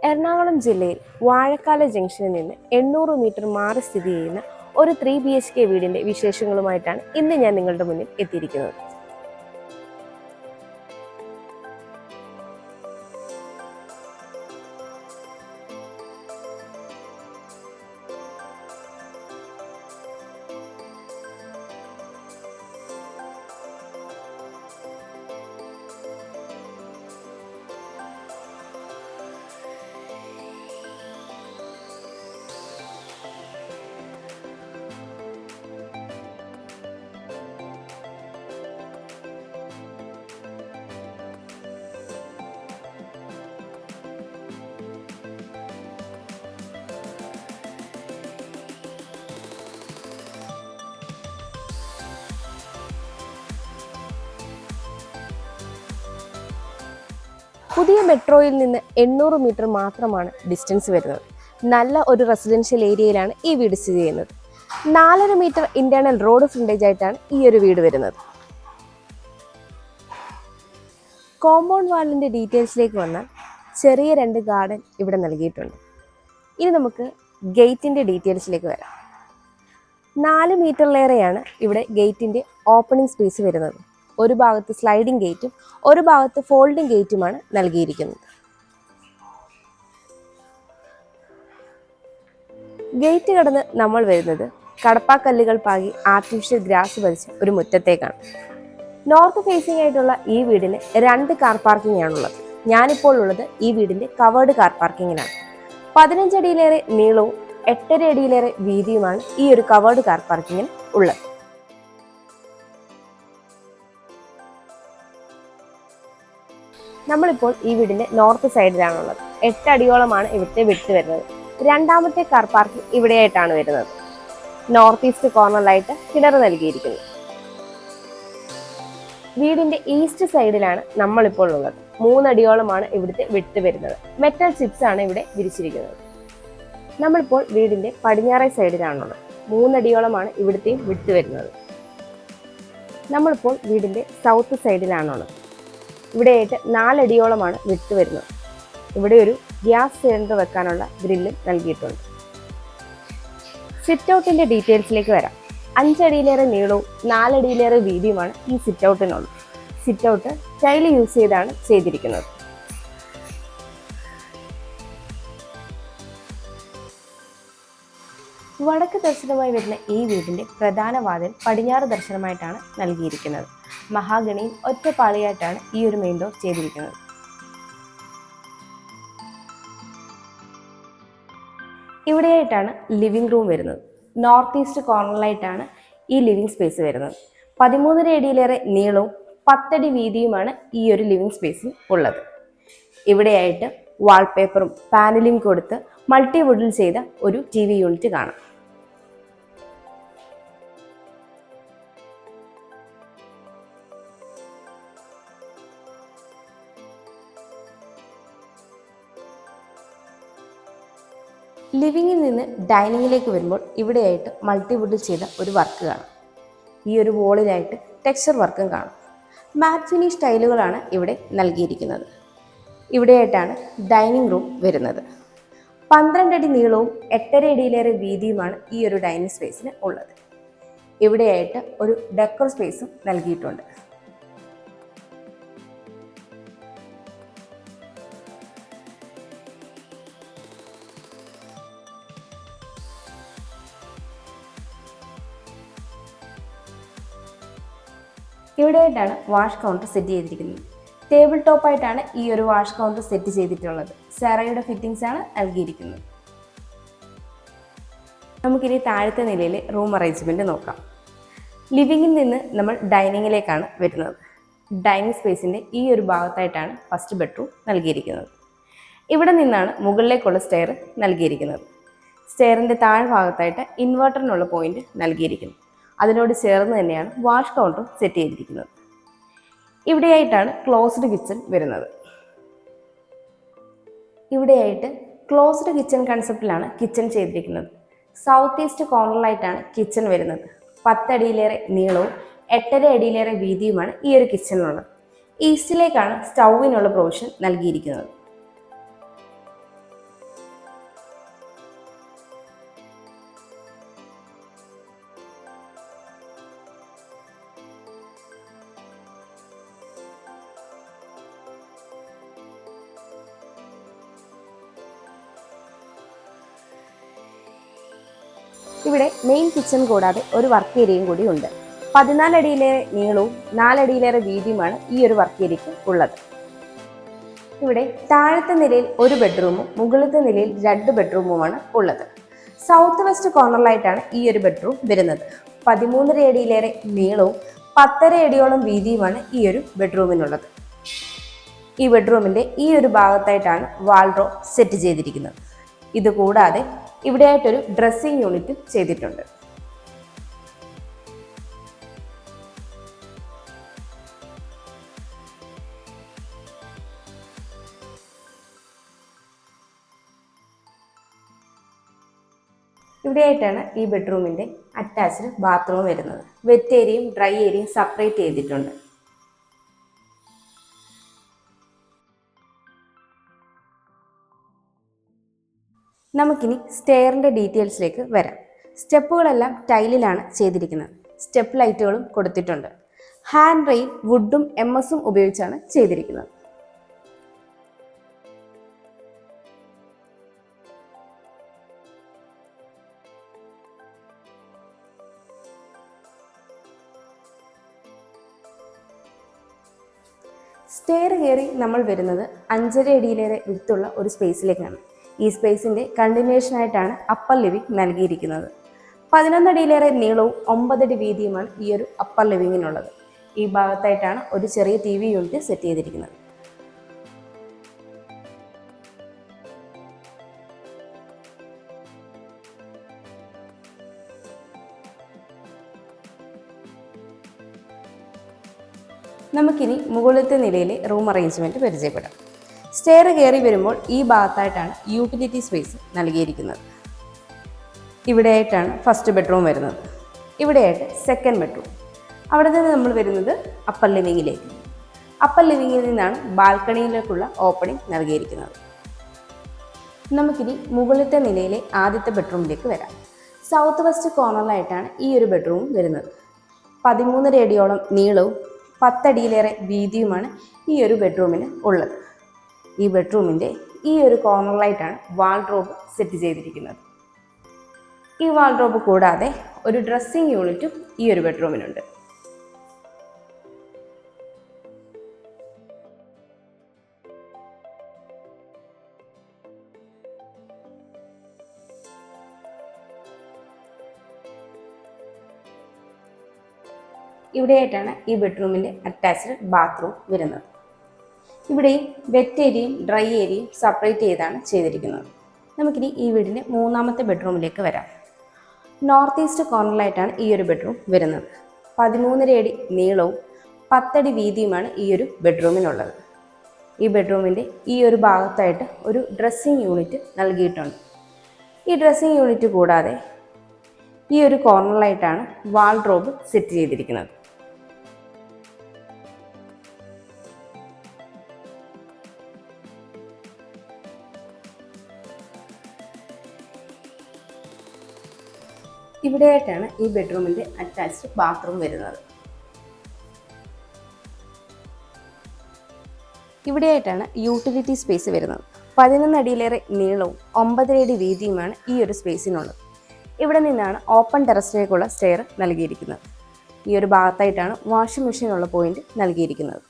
എറണാകുളം ജില്ലയിൽ വാഴക്കാല ജംഗ്ഷനിൽ നിന്ന് 800 മീറ്റർ മാറി സ്ഥിതി ചെയ്യുന്ന ഒരു 3 BHK വീടിന്റെ വിശേഷങ്ങളുമായിട്ടാണ് ഇന്ന് ഞാൻ നിങ്ങളുടെ മുന്നിൽ എത്തിയിരിക്കുന്നത്. പുതിയ മെട്രോയിൽ നിന്ന് 800 മീറ്റർ മാത്രമാണ് ഡിസ്റ്റൻസ് വരുന്നത്. നല്ല ഒരു റെസിഡൻഷ്യൽ ഏരിയയിലാണ് ഈ വീട് സ്ഥിതി ചെയ്യുന്നത്. 4.5 മീറ്റർ ഇന്റേണൽ റോഡ് ഫ്രണ്ടേജ് ആയിട്ടാണ് ഈ ഒരു വീട് വരുന്നത്. കോമ്പൗണ്ട് വാളിന്റെ ഡീറ്റെയിൽസിലേക്ക് വന്നാൽ ചെറിയ 2 ഗാർഡൻ ഇവിടെ നൽകിയിട്ടുണ്ട്. ഇനി നമുക്ക് ഗേറ്റിന്റെ ഡീറ്റെയിൽസിലേക്ക് വരാം. 4 മീറ്ററിലേറെയാണ് ഇവിടെ ഗേറ്റിന്റെ ഓപ്പണിംഗ് സ്പേസ് വരുന്നത്. ഒരു ഭാഗത്ത് സ്ലൈഡിംഗ് ഗേറ്റും ഒരു ഭാഗത്ത് ഫോൾഡിംഗ് ഗേറ്റുമാണ് നൽകിയിരിക്കുന്നത്. ഗേറ്റ് കടന്ന് നമ്മൾ വരുന്നത് കടപ്പാക്കല്ലുകൾ പാകി ആർട്ടിഫിഷ്യൽ ഗ്രാസ് പതിച്ച ഒരു മുറ്റത്തേക്കാണ്. നോർത്ത് ഫേസിംഗ് ആയിട്ടുള്ള ഈ വീടിന് 2 കാർ പാർക്കിംഗ് ആണുള്ളത്. ഞാനിപ്പോൾ ഉള്ളത് ഈ വീടിന്റെ കവേർഡ് കാർ പാർക്കിങ്ങിലാണ്. 15 അടിയിലേറെ നീളവും 8.5 അടിയിലേറെ വീതിയുമാണ് ഈ ഒരു കവേർഡ് കാർ പാർക്കിങ്ങിന് ഉള്ളത്. നമ്മളിപ്പോൾ ഈ വീടിന്റെ നോർത്ത് സൈഡിലാണുള്ളത്. 8 അടിയോളമാണ് ഇവിടുത്തെ വിഡ്ത് വരുന്നത്. രണ്ടാമത്തെ കാർ പാർക്കിംഗ് ഇവിടെയായിട്ടാണ് വരുന്നത്. നോർത്ത് ഈസ്റ്റ് കോർണറിലായിട്ട് കിണർ നൽകിയിരിക്കുന്നു. വീടിന്റെ ഈസ്റ്റ് സൈഡിലാണ് നമ്മളിപ്പോൾ ഉള്ളത്. 3 അടിയോളമാണ് ഇവിടുത്തെ വിഡ്ത് വരുന്നത്. മെറ്റൽ ചിപ്സ് ആണ് ഇവിടെ വിരിച്ചിരിക്കുന്നത്. നമ്മളിപ്പോൾ വീടിന്റെ പടിഞ്ഞാറേ സൈഡിലാണുള്ളത്. 3 അടിയോളമാണ് ഇവിടുത്തെയും വിഡ്ത് വരുന്നത്. നമ്മളിപ്പോൾ വീടിന്റെ സൗത്ത് സൈഡിലാണുള്ളത്. ഇവിടെയായിട്ട് 4 അടിയോളമാണ് വിഡ്ത് വരുന്നത്. ഇവിടെ ഒരു ഗ്യാസ് സിലിണ്ടർ വെക്കാനുള്ള ഗ്രില്ലും നൽകിയിട്ടുണ്ട്. സിറ്റ് ഔട്ടിന്റെ ഡീറ്റെയിൽസിലേക്ക് വരാം. 5 അടിയിലേറെ നീളവും 4 അടിയിലേറെ വീതിയുമാണ് ഈ സിറ്റ് ഔട്ടിനുള്ളത്. സിറ്റ് ഔട്ട് ടൈല് യൂസ് ചെയ്താണ് ചെയ്തിരിക്കുന്നത്. വടക്ക് ദർശനമായി വരുന്ന ഈ വീടിന്റെ പ്രധാന വാതിൽ പടിഞ്ഞാറ് ദർശനമായിട്ടാണ് നൽകിയിരിക്കുന്നത്. മഹാഗണിയും ഒറ്റപ്പാളിയായിട്ടാണ് ഈ ഒരു മെയിൻ ഡോർ ചെയ്തിരിക്കുന്നത്. ഇവിടെയായിട്ടാണ് ലിവിംഗ് റൂം വരുന്നത്. നോർത്ത് ഈസ്റ്റ് കോർണറിലായിട്ടാണ് ഈ ലിവിംഗ് സ്പേസ് വരുന്നത്. 13 അടിയിലേറെ നീളവും 10 അടി വീതിയുമാണ് ഈ ഒരു ലിവിംഗ് സ്പേസിൽ ഉള്ളത്. ഇവിടെയായിട്ട് വാൾപേപ്പറും പാനലിംഗ് കൊടുത്ത് മൾട്ടിവുഡിൽ ചെയ്ത ഒരു TV യൂണിറ്റ് കാണാം. ലിവിങ്ങിൽ നിന്ന് ഡൈനിങ്ങിലേക്ക് വരുമ്പോൾ ഇവിടെയായിട്ട് മൾട്ടിവുഡിൽ ചെയ്ത ഒരു വർക്ക് കാണാം. ഈ ഒരു വോളിലായിട്ട് ടെക്സ്ചർ വർക്കും കാണാം. മാറ്റ് ഫിനിഷ് ടൈലുകളാണ് ഇവിടെ നൽകിയിരിക്കുന്നത്. ഇവിടെയായിട്ടാണ് ഡൈനിങ് റൂം വരുന്നത്. 12 അടി നീളവും 8.5 അടിയിലേറെ വീതിയുമാണ് ഈ ഒരു ഡൈനിങ് സ്പേസിന് ഉള്ളത്. ഇവിടെയായിട്ട് ഒരു ഡെക്കർ സ്പേസും നൽകിയിട്ടുണ്ട്. ഇവിടെയായിട്ടാണ് വാഷ് കൗണ്ടർ സെറ്റ് ചെയ്തിരിക്കുന്നത്. ടേബിൾ ടോപ്പായിട്ടാണ് ഈ ഒരു വാഷ് കൗണ്ടർ സെറ്റ് ചെയ്തിട്ടുള്ളത്. സെറയുടെ ഫിറ്റിംഗ്സ് ആണ് നൽകിയിരിക്കുന്നത്. നമുക്കിനി താഴത്തെ നിലയിലെ റൂം അറേഞ്ച്മെന്റ് നോക്കാം. ലിവിങ്ങിൽ നിന്ന് നമ്മൾ ഡൈനിങ്ങിലേക്കാണ് വരുന്നത്. ഡൈനിങ് സ്പേസിന്റെ ഈ ഒരു ഭാഗത്തായിട്ടാണ് ഫസ്റ്റ് ബെഡ്റൂം നൽകിയിരിക്കുന്നത്. ഇവിടെ നിന്നാണ് മുകളിലേക്കുള്ള സ്റ്റെയർ നൽകിയിരിക്കുന്നത്. സ്റ്റെയറിന്റെ താഴ്ഭാഗത്തായിട്ട് ഇൻവെർട്ടറിനുള്ള പോയിന്റ് നൽകിയിരിക്കുന്നു. അതിനോട് ചേർന്ന് തന്നെയാണ് വാഷ് കൗണ്ടറും സെറ്റ് ചെയ്തിരിക്കുന്നത്. ഇവിടെയായിട്ടാണ് ക്ലോസ്ഡ് കിച്ചൺ വരുന്നത്. ഇവിടെയായിട്ട് ക്ലോസ്ഡ് കിച്ചൺ കൺസെപ്റ്റിലാണ് കിച്ചൺ ചെയ്തിരിക്കുന്നത്. സൗത്ത് ഈസ്റ്റ് കോർണറിലായിട്ടാണ് കിച്ചൺ വരുന്നത്. 10 അടിയിലേറെ നീളവും 8.5 അടിയിലേറെ വീതിയുമാണ് ഈ ഒരു കിച്ചണിനുള്ളത്. ഈസ്റ്റിലേക്കാണ് സ്റ്റൗവിനുള്ള പ്രൊവിഷൻ നൽകിയിരിക്കുന്നത്. ഇവിടെ മെയിൻ കിച്ചൺ കൂടാതെ ഒരു വർക്ക് ഏരിയയും കൂടി ഉണ്ട്. 14 അടിയിലേറെ നീളവും 4 അടിയിലേറെ വീതിയുമാണ് ഈ ഒരു വർക്ക് ഏരിയയ്ക്ക് ഉള്ളത്. ഇവിടെ താഴത്തെ നിലയിൽ ഒരു ബെഡ്റൂമും മുകളിലത്തെ നിലയിൽ 2 ബെഡ്റൂമുമാണ് ഉള്ളത്. സൗത്ത് വെസ്റ്റ് കോർണറിലായിട്ടാണ് ഈ ഒരു ബെഡ്റൂം വരുന്നത്. 13 അടിയിലേറെ നീളവും 10.5 അടിയോളം വീതിയുമാണ് ഈ ഒരു ബെഡ്റൂമിനുള്ളത്. ഈ ബെഡ്റൂമിന്റെ ഈ ഒരു ഭാഗത്തായിട്ടാണ് വാൾഡ്രോബ് സെറ്റ് ചെയ്തിരിക്കുന്നത്. ഇതുകൂടാതെ ഇവിടെയായിട്ടൊരു ഡ്രസ്സിംഗ് യൂണിറ്റും ചെയ്തിട്ടുണ്ട്. ഇവിടെയായിട്ടാണ് ഈ ബെഡ്റൂമിന്റെ അറ്റാച്ച്ഡ് ബാത്റൂം വരുന്നത്. വെറ്റ് ഏരിയയും ഡ്രൈ ഏരിയയും സെപ്പറേറ്റ് ചെയ്തിട്ടുണ്ട്. നമുക്കിനി സ്റ്റെയറിൻ്റെ ഡീറ്റെയിൽസിലേക്ക് വരാം. സ്റ്റെപ്പുകളെല്ലാം ടൈലിലാണ് ചെയ്തിരിക്കുന്നത്. സ്റ്റെപ്പ് ലൈറ്റുകളും കൊടുത്തിട്ടുണ്ട്. ഹാൻഡ് റെയിൽ വുഡും MS ഉപയോഗിച്ചാണ് ചെയ്തിരിക്കുന്നത്. സ്റ്റെയർ കയറി നമ്മൾ വരുന്നത് 5.5 അടിയിലേറെ വിടുത്തുള്ള ഒരു സ്പേസിലേക്കാണ്. ഈ സ്പേസിൻ്റെ കണ്ടിന്യൂഷനായിട്ടാണ് അപ്പർ ലിവിംഗ് നൽകിയിരിക്കുന്നത്. 11 അടിയിലേറെ നീളവും 9 അടി വീതിയുമാണ് ഈ ഒരു അപ്പർ ലിവിങ്ങിനുള്ളത്. ഈ ഭാഗത്തായിട്ടാണ് ഒരു ചെറിയ TV യൂണിറ്റ് സെറ്റ് ചെയ്തിരിക്കുന്നത്. നമുക്കിനി മുകളിലത്തെ നിലയിലെ റൂം അറേഞ്ച്മെൻറ്റ് പരിചയപ്പെടാം. സ്റ്റെയർ കയറി വരുമ്പോൾ ഈ ഭാഗത്തായിട്ടാണ് യൂട്ടിലിറ്റി സ്പേസ് നൽകിയിരിക്കുന്നത്. ഇവിടെയായിട്ടാണ് ഫസ്റ്റ് ബെഡ്റൂം വരുന്നത്. ഇവിടെയായിട്ട് സെക്കൻഡ് ബെഡ്റൂം. അവിടെ നിന്ന് നമ്മൾ വരുന്നത് അപ്പർ ലിവിങ്ങിലേക്ക്. അപ്പർ ലിവിങ്ങിൽ നിന്നാണ് ബാൽക്കണിയിലേക്കുള്ള ഓപ്പണിംഗ് നൽകിയിരിക്കുന്നത്. നമുക്കിനി മുകളിലത്തെ നിലയിലെ ആദ്യത്തെ ബെഡ്റൂമിലേക്ക് വരാം. സൗത്ത് വെസ്റ്റ് കോർണറിലായിട്ടാണ് ഈ ഒരു ബെഡ്റൂം വരുന്നത്. 13 അടിയോളം നീളവും 10 അടിയിലേറെ വീതിയുമാണ് ഈ ഒരു ബെഡ്റൂമിന് ഉള്ളത്. ഈ ബെഡ്റൂമിൻ്റെ ഈ ഒരു കോർണറിലായിട്ടാണ് വാൾഡ്രോബ് സെറ്റ് ചെയ്തിരിക്കുന്നത്. ഈ വാൾഡ്രോബ് കൂടാതെ ഒരു ഡ്രസ്സിംഗ് യൂണിറ്റും ഈ ഒരു ബെഡ്റൂമിനുണ്ട്. ഇവിടെയായിട്ടാണ് ഈ ബെഡ്റൂമിൻ്റെ അറ്റാച്ച്ഡ് ബാത്റൂം വരുന്നത്. ഇവിടെയും വെറ്റ് ഏരിയയും ഡ്രൈ ഏരിയയും സെപ്പറേറ്റ് ചെയ്താണ് ചെയ്തിരിക്കുന്നത്. നമുക്കിനി ഈ വീടിൻ്റെ മൂന്നാമത്തെ ബെഡ്റൂമിലേക്ക് വരാം. നോർത്ത് ഈസ്റ്റ് കോർണറിലായിട്ടാണ് ഈ ഒരു ബെഡ്റൂം വരുന്നത്. 13 അടി നീളവും 10 അടി വീതിയുമാണ് ഈ ഒരു ബെഡ്റൂമിനുള്ളത്. ഈ ബെഡ്റൂമിൻ്റെ ഈ ഒരു ഭാഗത്തായിട്ട് ഒരു ഡ്രസ്സിംഗ് യൂണിറ്റ് നൽകിയിട്ടുണ്ട്. ഈ ഡ്രസ്സിംഗ് യൂണിറ്റ് കൂടാതെ ഈ ഒരു കോർണറിലായിട്ടാണ് വാൾഡ്രോബ് സെറ്റ് ചെയ്തിരിക്കുന്നത്. ഇവിടെയായിട്ടാണ് ഈ ബെഡ്റൂമിൻ്റെ അറ്റാച്ച്ഡ് ബാത്റൂം വരുന്നത്. ഇവിടെയായിട്ടാണ് യൂട്ടിലിറ്റി സ്പേസ് വരുന്നത്. 11 അടിയിലേറെ നീളവും 9 അടി വീതിയുമാണ് ഈ ഒരു സ്പേസിനുള്ളത്. ഇവിടെ നിന്നാണ് ഓപ്പൺ ടെറസിലേക്കുള്ള സ്റ്റെയർ നൽകിയിരിക്കുന്നത്. ഈ ഒരു ഭാഗത്തായിട്ടാണ് വാഷിംഗ് മെഷീനുള്ള പോയിന്റ് നൽകിയിരിക്കുന്നത്.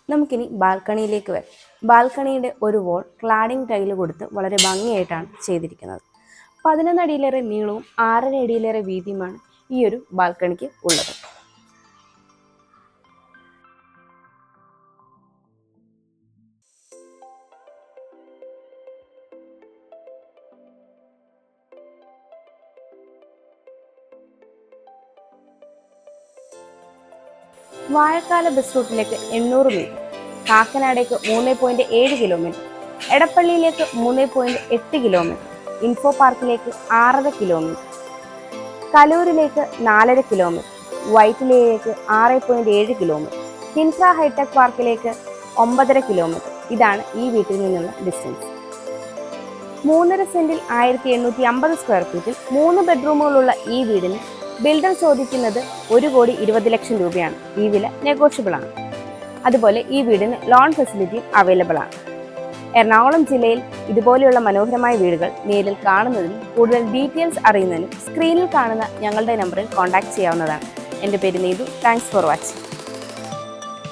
നമുക്കിനി ബാൽക്കണിയിലേക്ക് വരാം. ബാൽക്കണിയുടെ ഒരു വോൾ ക്ലാഡിംഗ് ടൈല് കൊടുത്ത് വളരെ ഭംഗിയായിട്ടാണ് ചെയ്തിരിക്കുന്നത്. 11 അടിയിലേറെ നീളവും 6.5 അടിയിലേറെ വീതിയുമാണ് ഈ ഒരു ബാൽക്കണിക്ക് ഉള്ളത്. വാഴക്കാല ബസ് റൂട്ടിലേക്ക് 800 മീറ്റർ, കാക്കനാടേക്ക് 3.7 കിലോമീറ്റർ, എടപ്പള്ളിയിലേക്ക് 3.8 കിലോമീറ്റർ, ഇൻഫോ പാർക്കിലേക്ക് 6.5 കിലോമീറ്റർ, കലൂരിലേക്ക് 4.5 കിലോമീറ്റർ, വൈറ്റിലയിലേക്ക് 6.7 കിലോമീറ്റർ, കിൻഫ്ര ഹൈടെക് പാർക്കിലേക്ക് 9.5 കിലോമീറ്റർ. ഇതാണ് ഈ വീട്ടിൽ നിന്നുള്ള ഡിസ്റ്റൻസ്. 3.5 സെന്റിൽ 1850 സ്ക്വയർ ഫീറ്റിൽ 3 ബെഡ്റൂമുകളുള്ള ഈ വീടിന് ബിൽഡർ ചോദിക്കുന്നത് 1,20 ലക്ഷം രൂപയാണ്. ഈ വില നെഗോഷ്യബിൾ ആണ്. അതുപോലെ ഈ വീടിന് ലോൺ ഫെസിലിറ്റിയും അവൈലബിൾ ആണ്. എറണാകുളം ജില്ലയിൽ ഇതുപോലെയുള്ള മനോഹരമായ വീടുകൾ നേരിൽ കാണുന്നതിനും കൂടുതൽ ഡീറ്റെയിൽസ് അറിയുന്നതിനും സ്ക്രീനിൽ കാണുന്ന ഞങ്ങളുടെ നമ്പറിൽ കോൺടാക്ട് ചെയ്യാവുന്നതാണ്. എൻ്റെ പേര് നീതു. Thanks for watching.